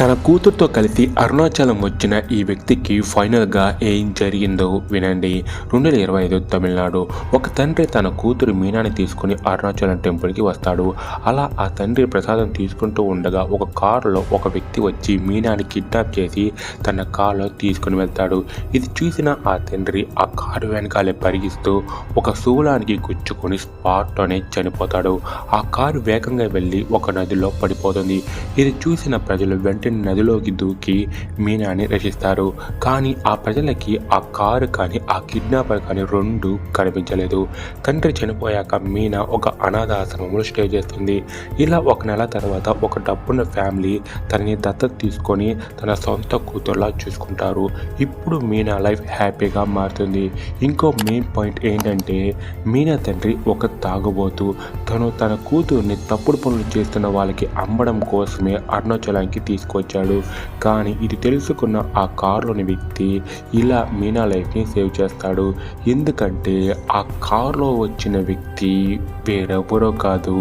తన కూతురుతో కలిసి అరుణాచలం వచ్చిన ఈ వ్యక్తికి ఫైనల్గా ఏం జరిగిందో వినండి. 2025 తమిళనాడు. ఒక తండ్రి తన కూతురు మీనాని తీసుకుని అరుణాచలం టెంపుల్కి వస్తాడు. అలా ఆ తండ్రి ప్రసాదం తీసుకుంటూ ఉండగా ఒక కారులో ఒక వ్యక్తి వచ్చి మీనాని కిడ్నాప్ చేసి తన కారులో తీసుకుని వెళ్తాడు. ఇది చూసిన ఆ తండ్రి ఆ కారు వెనకాలే పరిగిస్తూ ఒక శూలానికి గుచ్చుకొని స్పాట్లోనే చనిపోతాడు. ఆ కారు వేగంగా వెళ్ళి ఒక నదిలో పడిపోతుంది. ఇది చూసిన ప్రజలు వెంటనే నదిలోకి దూకి మీనాని రక్షిస్తారు. కానీ ఆ ప్రజలకి ఆ కారు కానీ ఆ కిడ్నాపర్ కానీ రెండు కనిపించలేదు. తండ్రి చనిపోయాక మీనా ఒక అనాథాశ్రమంలో స్టే చేస్తుంది. ఇలా ఒక నెల తర్వాత ఒక డబ్బున్న ఫ్యామిలీ తనని దత్తత తీసుకొని తన సొంత కూతురులా చూసుకుంటారు. ఇప్పుడు మీనా లైఫ్ హ్యాపీగా మారుతుంది. ఇంకో మెయిన్ పాయింట్ ఏంటంటే మీనా తండ్రి ఒక తాగుబోతు. తన కూతుర్ని తప్పుడు పనులు చేస్తున్న వాళ్ళకి అమ్మడం కోసమే అరుణాచలానికి తీసుకొచ్చాడు. కానీ ఇది తెలుసుకున్న ఆ కారులోని వ్యక్తి ఇలా మీనా లైఫ్ని సేవ్ చేస్తాడు. ఎందుకంటే ఆ కారులో వచ్చిన వ్యక్తి వేరెవరో కాదు,